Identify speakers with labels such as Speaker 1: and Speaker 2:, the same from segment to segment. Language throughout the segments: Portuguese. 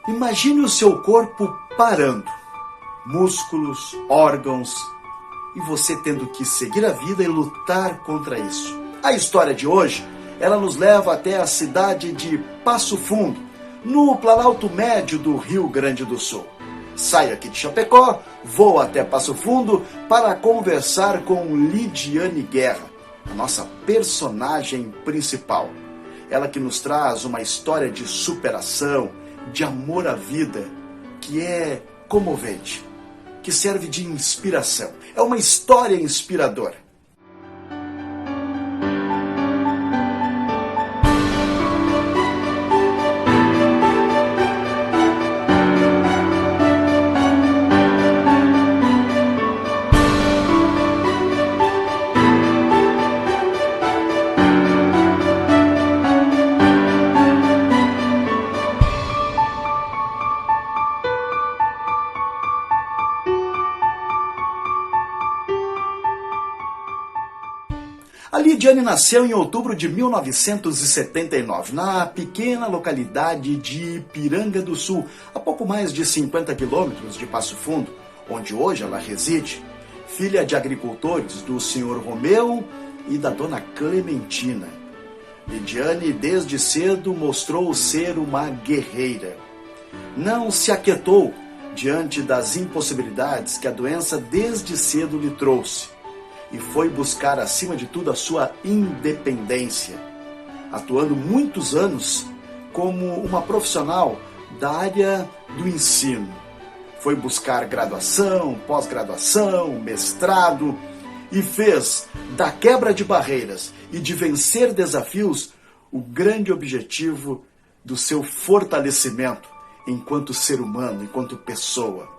Speaker 1: Imagine o seu corpo parando, músculos, órgãos, e você tendo que seguir a vida e lutar contra isso. A história de hoje, ela nos leva até a cidade de Passo Fundo, no Planalto Médio do Rio Grande do Sul. Saio aqui de Chapecó, vou até Passo Fundo para conversar com Lidiane Guerra, a nossa personagem principal. Ela que nos traz uma história de superação, de amor à vida, que é comovente, que serve de inspiração. É uma história inspiradora. A Lidiane nasceu em outubro de 1979, na pequena localidade de Ipiranga do Sul, a pouco mais de 50 quilômetros de Passo Fundo, onde hoje ela reside. Filha de agricultores do Sr. Romeu e da Dona Clementina. Lidiane, desde cedo, mostrou ser uma guerreira. Não se aquietou diante das impossibilidades que a doença desde cedo lhe trouxe. E foi buscar, acima de tudo, a sua independência, atuando muitos anos como uma profissional da área do ensino. Foi buscar graduação, pós-graduação, mestrado e fez da quebra de barreiras e de vencer desafios o grande objetivo do seu fortalecimento enquanto ser humano, enquanto pessoa.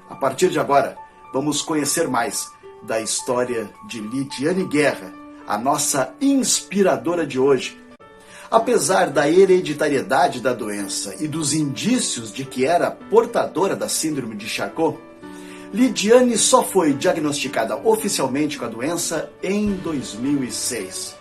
Speaker 1: A partir de agora, vamos conhecer mais da história de Lidiane Guerra, a nossa inspiradora de hoje. Apesar da hereditariedade da doença e dos indícios de que era portadora da síndrome de Charcot, Lidiane só foi diagnosticada oficialmente com a doença em 2006.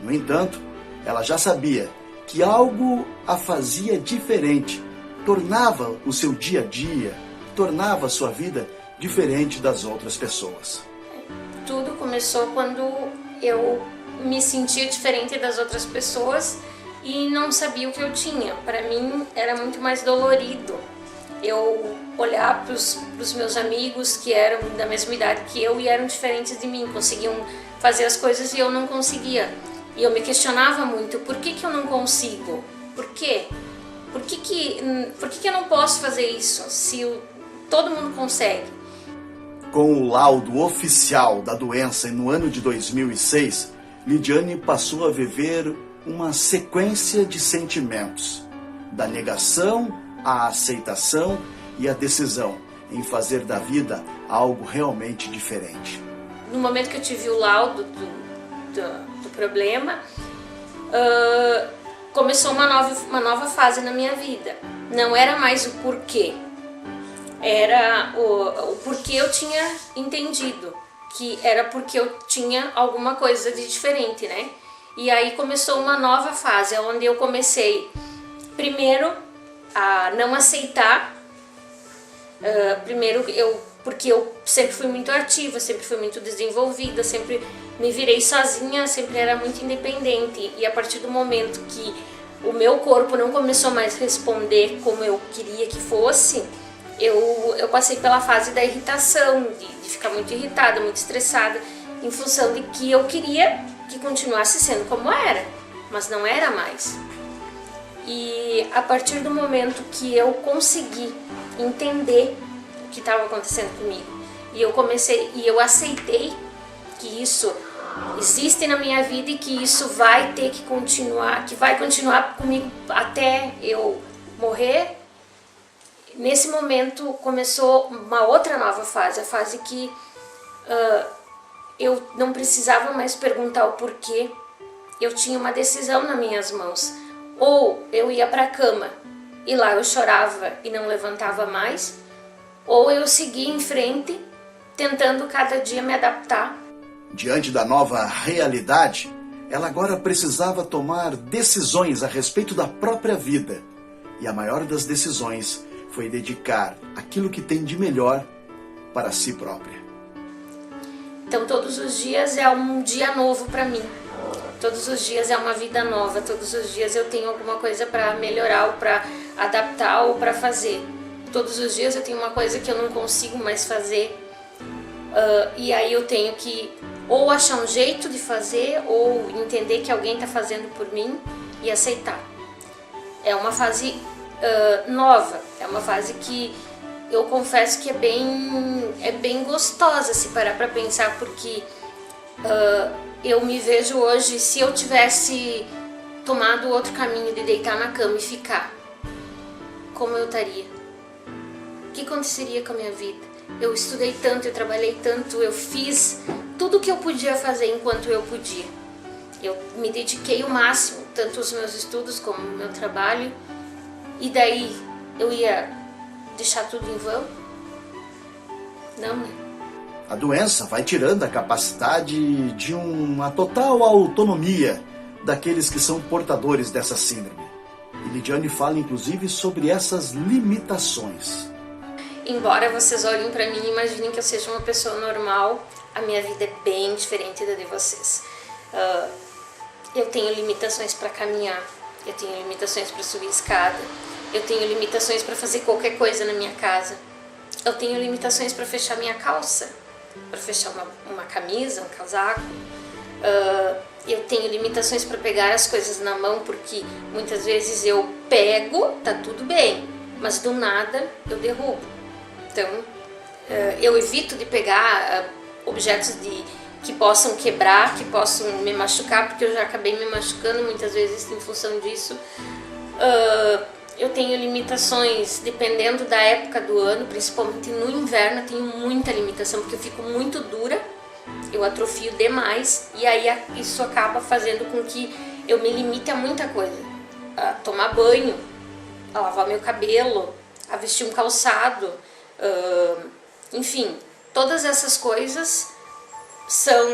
Speaker 1: No entanto, ela já sabia que algo a fazia diferente, tornava o seu dia a dia, tornava a sua vida diferente das outras pessoas.
Speaker 2: Tudo começou quando eu me sentia diferente das outras pessoas e não sabia o que eu tinha. Para mim era muito mais dolorido eu olhar para os meus amigos que eram da mesma idade que eu e eram diferentes de mim, conseguiam fazer as coisas e eu não conseguia. E eu me questionava muito, por que eu não consigo? Por quê? Por que eu não posso fazer isso se todo mundo consegue?
Speaker 1: Com o laudo oficial da doença no ano de 2006, Lidiane passou a viver uma sequência de sentimentos, da negação à aceitação e à decisão em fazer da vida algo realmente diferente.
Speaker 2: No momento que eu tive o laudo do problema, começou uma nova fase na minha vida. Não era mais o porquê. Era o porquê eu tinha entendido, que era porque eu tinha alguma coisa de diferente, né? E aí começou uma nova fase, onde eu comecei, primeiro, a não aceitar, porque eu sempre fui muito ativa, sempre fui muito desenvolvida, sempre me virei sozinha, sempre era muito independente, e a partir do momento que o meu corpo não começou mais a responder como eu queria que fosse, eu passei pela fase da irritação, de ficar muito irritada, muito estressada, em função de que eu queria que continuasse sendo como era, mas não era mais. E a partir do momento que eu consegui entender o que estava acontecendo comigo, e eu aceitei que isso existe na minha vida e que isso vai ter que continuar, que vai continuar comigo até eu morrer. Nesse momento começou uma outra nova fase, a fase que eu não precisava mais perguntar o porquê, eu tinha uma decisão nas minhas mãos. Ou eu ia para a cama e lá eu chorava e não levantava mais, ou eu seguia em frente, tentando cada dia me adaptar.
Speaker 1: Diante da nova realidade, ela agora precisava tomar decisões a respeito da própria vida. E a maior das decisões foi dedicar aquilo que tem de melhor para si própria.
Speaker 2: Então todos os dias é um dia novo para mim. Todos os dias é uma vida nova. Todos os dias eu tenho alguma coisa para melhorar, ou para adaptar, ou para fazer. Todos os dias eu tenho uma coisa que eu não consigo mais fazer. E aí eu tenho que ou achar um jeito de fazer, ou entender que alguém está fazendo por mim e aceitar. É uma fase nova, é uma fase que eu confesso que é bem gostosa se parar para pensar, porque eu me vejo hoje, se eu tivesse tomado outro caminho de deitar na cama e ficar, como eu estaria? O que aconteceria com a minha vida? Eu estudei tanto, eu trabalhei tanto, eu fiz tudo o que eu podia fazer enquanto eu podia. Eu me dediquei o máximo, tanto aos meus estudos como ao meu trabalho, e daí eu ia deixar tudo em vão? Não, né?
Speaker 1: A doença vai tirando a capacidade de uma total autonomia daqueles que são portadores dessa síndrome. E Lidiane fala inclusive sobre essas limitações.
Speaker 2: Embora vocês olhem para mim e imaginem que eu seja uma pessoa normal, a minha vida é bem diferente da de vocês. Eu tenho limitações para caminhar, eu tenho limitações para subir escada, eu tenho limitações para fazer qualquer coisa na minha casa, eu tenho limitações para fechar minha calça, para fechar uma camisa, um casaco. Eu tenho limitações para pegar as coisas na mão, porque muitas vezes eu pego, tá tudo bem, mas do nada eu derrubo. Então eu evito de pegar objetos que possam quebrar, que possam me machucar, porque eu já acabei me machucando muitas vezes em função disso. Eu tenho limitações dependendo da época do ano, principalmente no inverno eu tenho muita limitação, porque eu fico muito dura, eu atrofio demais, e aí isso acaba fazendo com que eu me limite a muita coisa. A tomar banho, a lavar meu cabelo, a vestir um calçado, enfim, todas essas coisas são...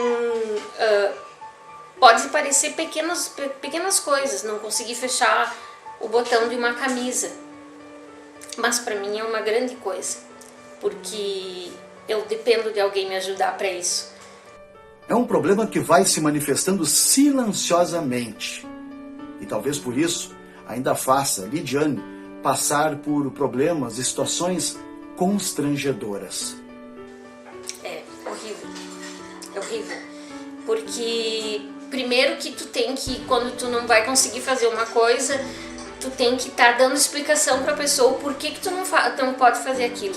Speaker 2: pode parecer pequenas coisas, não conseguir fechar o botão de uma camisa, mas para mim é uma grande coisa, porque eu dependo de alguém me ajudar para isso.
Speaker 1: É um problema que vai se manifestando silenciosamente, e talvez por isso ainda faça Lidiane passar por problemas e situações constrangedoras.
Speaker 2: É horrível, porque primeiro que tu tem que, quando tu não vai conseguir fazer uma coisa, tu tem que estar dando explicação para a pessoa por que tu não pode fazer aquilo.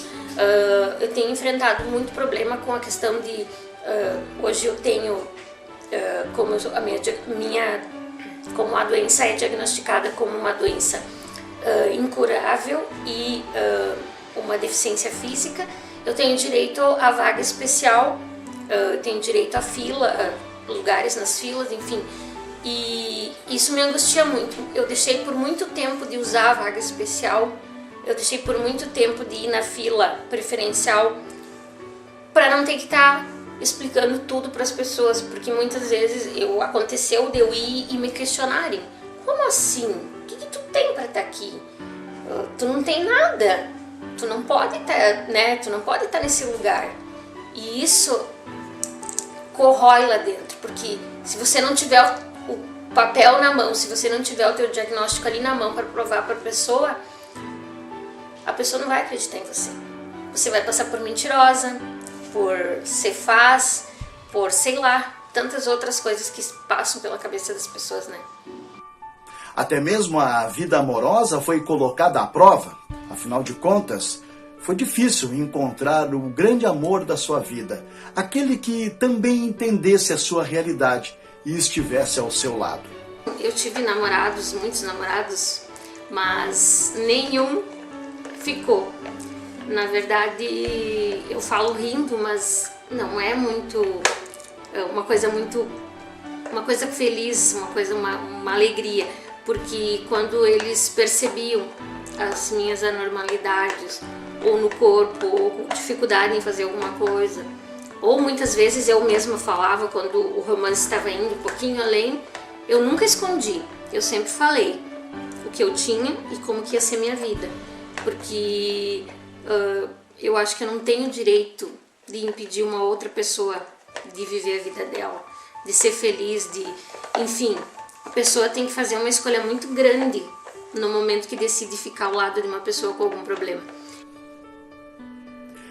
Speaker 2: Eu tenho enfrentado muito problema com a questão de... hoje eu tenho... como a doença é diagnosticada como uma doença incurável e uma deficiência física, eu tenho direito a vaga especial, eu tenho direito a fila, lugares nas filas, enfim. E isso me angustia muito. Eu deixei por muito tempo de usar a vaga especial, eu deixei por muito tempo de ir na fila preferencial para não ter que estar explicando tudo para as pessoas, porque muitas vezes aconteceu de eu ir e me questionarem: como assim? O que tu tem para estar aqui? Tu não tem nada, tu não pode estar, né? Tu não pode estar nesse lugar. E isso corrói lá dentro, porque se você não tiver o papel na mão, se você não tiver o teu diagnóstico ali na mão para provar para a pessoa não vai acreditar em você. Você vai passar por mentirosa, por ser faz, por sei lá, tantas outras coisas que passam pela cabeça das pessoas, né?
Speaker 1: Até mesmo a vida amorosa foi colocada à prova. Afinal de contas, foi difícil encontrar o grande amor da sua vida, aquele que também entendesse a sua realidade e estivesse ao seu lado.
Speaker 2: Eu tive namorados, muitos namorados, mas nenhum ficou. Na verdade, eu falo rindo, mas não é uma coisa feliz, uma alegria, porque quando eles percebiam as minhas anormalidades, ou no corpo, ou dificuldade em fazer alguma coisa, ou muitas vezes eu mesma falava quando o romance estava indo um pouquinho além, eu nunca escondi, eu sempre falei. O que eu tinha e como que ia ser minha vida. Porque eu acho que eu não tenho direito de impedir uma outra pessoa de viver a vida dela, de ser feliz, enfim, a pessoa tem que fazer uma escolha muito grande no momento que decide ficar ao lado de uma pessoa com algum problema.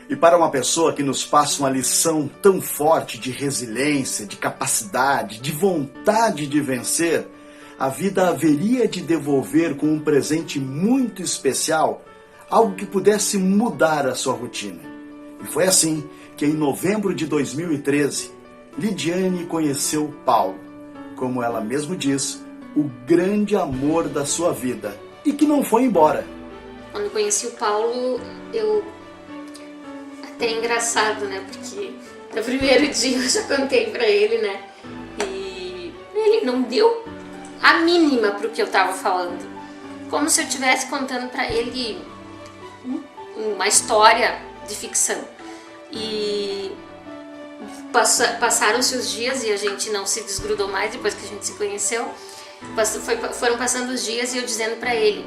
Speaker 1: E para uma pessoa que nos passa uma lição tão forte de resiliência, de capacidade, de vontade de vencer, a vida haveria de devolver com um presente muito especial, algo que pudesse mudar a sua rotina. E foi assim que em novembro de 2013, Lidiane conheceu Paulo, como ela mesmo diz, o grande amor da sua vida, e que não foi embora.
Speaker 2: Quando eu conheci o Paulo, até é engraçado, né? Porque no primeiro dia eu já contei pra ele, né? E ele não deu a mínima pro que eu tava falando. Como se eu estivesse contando pra ele uma história de ficção. E passaram-se os dias e a gente não se desgrudou mais depois que a gente se conheceu. Foram passando os dias e eu dizendo pra ele,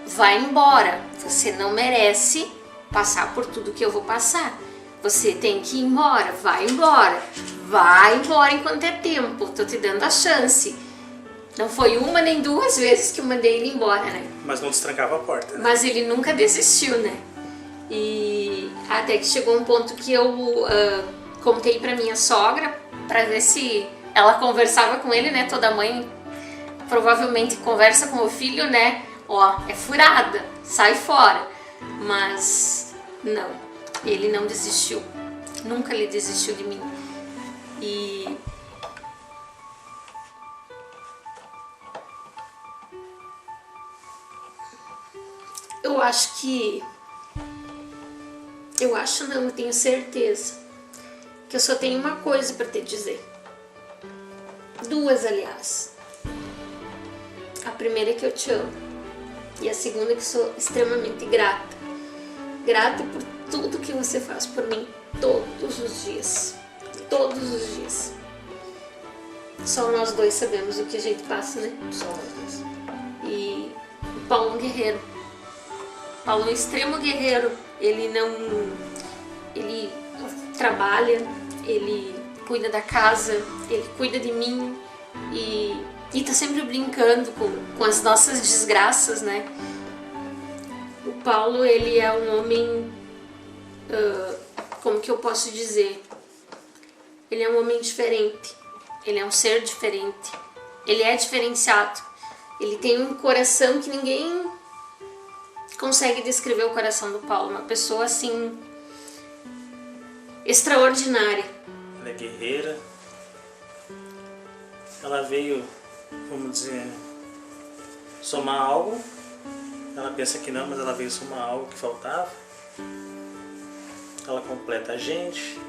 Speaker 2: vai embora, você não merece passar por tudo que eu vou passar. Você tem que ir embora, vai embora enquanto é tempo, tô te dando a chance. Não foi uma nem duas vezes que eu mandei ele embora, né?
Speaker 3: Mas não destrancava a porta, né?
Speaker 2: Mas ele nunca desistiu, né? E até que chegou um ponto que eu contei pra minha sogra, pra ver se ela conversava com ele, né? Toda mãe provavelmente conversa com o filho, né? Ó, é furada, sai fora. Mas não, ele não desistiu, nunca ele desistiu de mim. E eu tenho certeza que eu só tenho uma coisa para te dizer. Duas, aliás. A primeira é que eu te amo. E a segunda é que sou extremamente grata. Grata por tudo que você faz por mim todos os dias. Todos os dias. Só nós dois sabemos o que a gente passa, né? Só nós dois. E o Paulo é um guerreiro. O Paulo é um extremo guerreiro. Ele trabalha, ele cuida da casa, ele cuida de mim e tá sempre brincando com as nossas desgraças, né? O Paulo, ele é um homem, como que eu posso dizer? Ele é um homem diferente, ele é um ser diferente, ele é diferenciado, ele tem um coração que ninguém consegue descrever o coração do Paulo, uma pessoa assim, extraordinária.
Speaker 3: Ela é guerreira, ela veio, vamos dizer, somar algo. Ela pensa que não, mas ela veio somar algo que faltava. Ela completa a gente.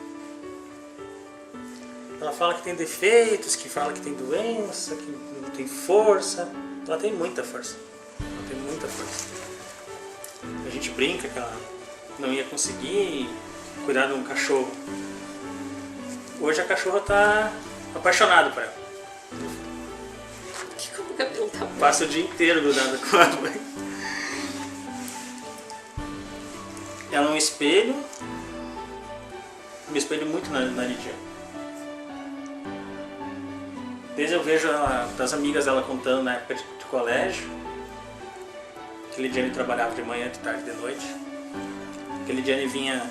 Speaker 3: Ela fala que tem defeitos, que fala que tem doença, que não tem força. Ela tem muita força. Ela tem muita força. A gente brinca que ela não ia conseguir cuidar de um cachorro. Hoje a cachorra está apaixonada por ela.
Speaker 2: Como o cabelo tá bom.
Speaker 3: Passa o dia inteiro grudada com ela. Ela é um espelho. Me espelho muito na Lidiane. Desde eu vejo ela, das amigas dela contando na época de colégio, que a Lidiane trabalhava de manhã, de tarde, de noite. Que a Lidiane vinha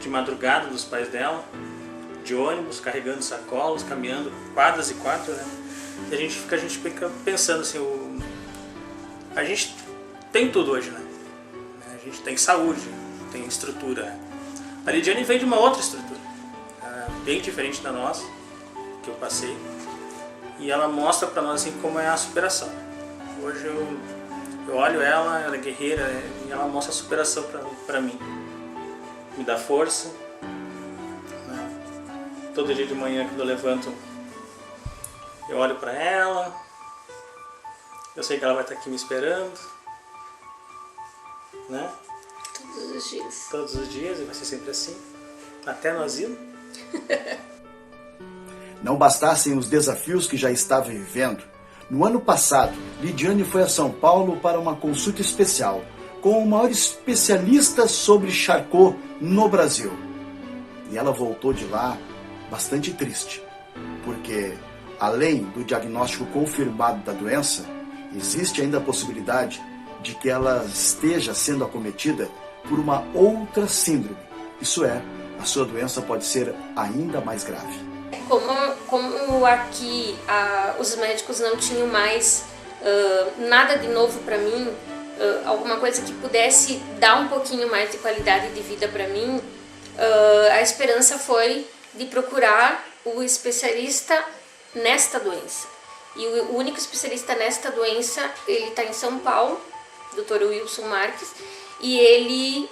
Speaker 3: de madrugada dos pais dela, de ônibus, carregando sacolas, caminhando quadras e quadras, né? E a gente fica pensando assim, a gente tem tudo hoje, né? A gente tem saúde, tem estrutura. A Lidiane veio de uma outra estrutura, bem diferente da nossa, que eu passei. E ela mostra pra nós assim como é a superação. Hoje eu olho ela é guerreira, e ela mostra a superação pra mim. Me dá força. Né? Todo dia de manhã quando eu levanto, eu olho pra ela. Eu sei que ela vai estar aqui me esperando. Né?
Speaker 2: Todos os dias.
Speaker 3: Todos os dias, e vai ser sempre assim. Até nós irmos.
Speaker 1: Não bastassem os desafios que já estava vivendo, No ano passado, Lidiane foi a São Paulo para uma consulta especial com o maior especialista sobre Charcot no Brasil. E ela voltou de lá bastante triste, porque além do diagnóstico confirmado da doença, existe ainda a possibilidade de que ela esteja sendo acometida por uma outra síndrome. Isso é, a sua doença pode ser ainda mais grave.
Speaker 2: Como aqui os médicos não tinham mais nada de novo para mim, alguma coisa que pudesse dar um pouquinho mais de qualidade de vida para mim, a esperança foi de procurar o especialista nesta doença. E o único especialista nesta doença, ele está em São Paulo, Dr. Wilson Marques, e ele,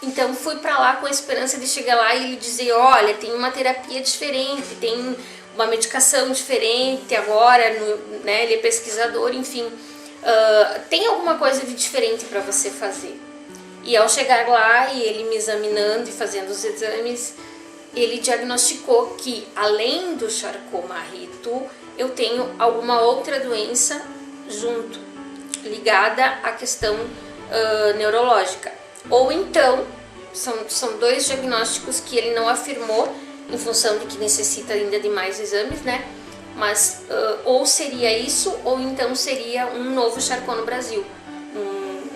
Speaker 2: então fui para lá com a esperança de chegar lá e ele dizer, olha, tem uma terapia diferente, tem uma medicação diferente agora, né, ele é pesquisador, enfim, tem alguma coisa de diferente para você fazer. E ao chegar lá e ele me examinando e fazendo os exames, ele diagnosticou que além do Charcot-Marie-Tooth, eu tenho alguma outra doença junto, ligada à questão neurológica. Ou então, são dois diagnósticos que ele não afirmou, em função de que necessita ainda de mais exames, né? Mas ou seria isso, ou então seria um novo Charcot no Brasil.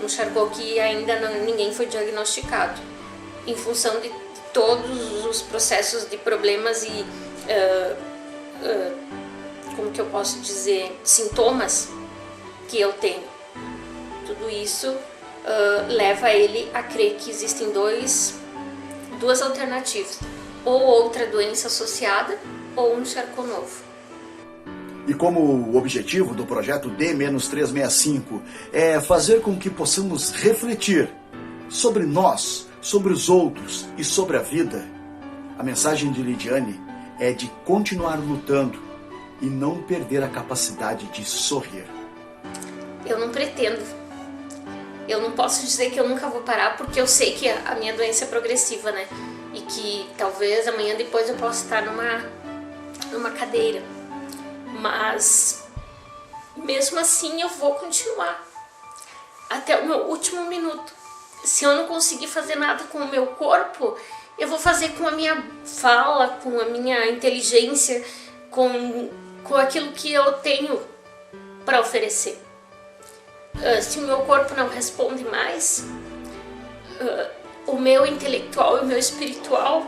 Speaker 2: Um Charcot que ainda ninguém foi diagnosticado, em função de todos os processos de problemas e, como que eu posso dizer, sintomas que eu tenho. Tudo isso leva ele a crer que existem duas alternativas, ou outra doença associada, ou um Charcot novo.
Speaker 1: E como o objetivo do projeto D-365 é fazer com que possamos refletir sobre nós, sobre os outros e sobre a vida, a mensagem de Lidiane é de continuar lutando e não perder a capacidade de sorrir.
Speaker 2: Eu não pretendo. Eu não posso dizer que eu nunca vou parar, porque eu sei que a minha doença é progressiva, né? E que talvez amanhã depois eu possa estar numa cadeira. Mas, mesmo assim, eu vou continuar até o meu último minuto. Se eu não conseguir fazer nada com o meu corpo, eu vou fazer com a minha fala, com a minha inteligência, com aquilo que eu tenho para oferecer. Se o meu corpo não responde mais, o meu intelectual e o meu espiritual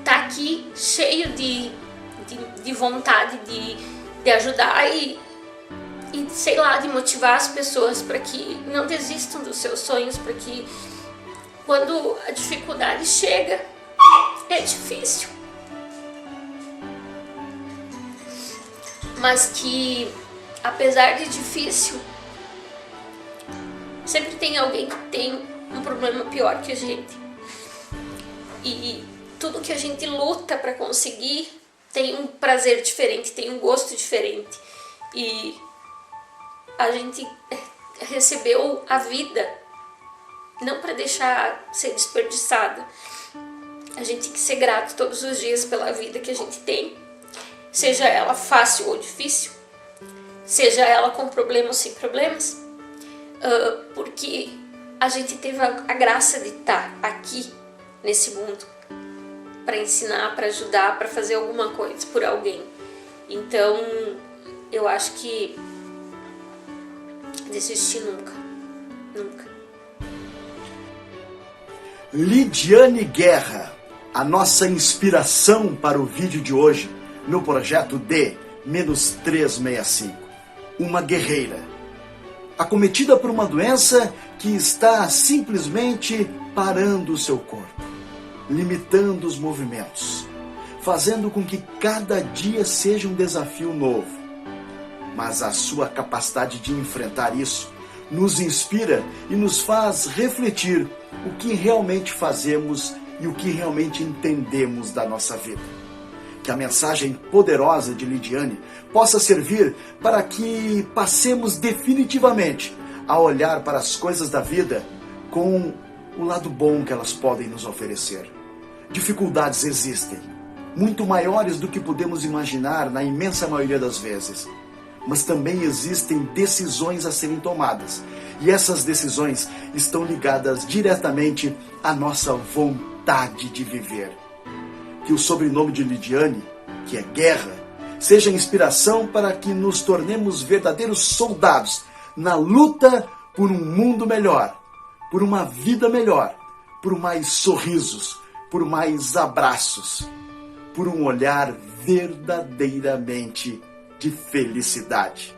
Speaker 2: tá aqui cheio de vontade de ajudar e sei lá, de motivar as pessoas para que não desistam dos seus sonhos, para que quando a dificuldade chega, é difícil, mas que apesar de difícil, sempre tem alguém que tem um problema pior que a gente. E tudo que a gente luta para conseguir tem um prazer diferente, tem um gosto diferente. E a gente recebeu a vida não para deixar ser desperdiçada. A gente tem que ser grato todos os dias pela vida que a gente tem, seja ela fácil ou difícil, seja ela com problemas ou sem problemas, porque a gente teve a graça de estar aqui nesse mundo para ensinar, para ajudar, para fazer alguma coisa por alguém. Então, eu acho que desistir nunca, nunca.
Speaker 1: Lidiane Guerra, a nossa inspiração para o vídeo de hoje no projeto D-365. Uma guerreira, acometida por uma doença que está simplesmente parando o seu corpo, limitando os movimentos, fazendo com que cada dia seja um desafio novo. Mas a sua capacidade de enfrentar isso nos inspira e nos faz refletir o que realmente fazemos e o que realmente entendemos da nossa vida. Que a mensagem poderosa de Lidiane possa servir para que passemos definitivamente a olhar para as coisas da vida com o lado bom que elas podem nos oferecer. Dificuldades existem, muito maiores do que podemos imaginar na imensa maioria das vezes. mas também existem decisões a serem tomadas. E essas decisões estão ligadas diretamente à nossa vontade de viver. Que o sobrenome de Lidiane, que é Guerra, seja inspiração para que nos tornemos verdadeiros soldados na luta por um mundo melhor, por uma vida melhor, por mais sorrisos, por mais abraços, por um olhar verdadeiramente de felicidade.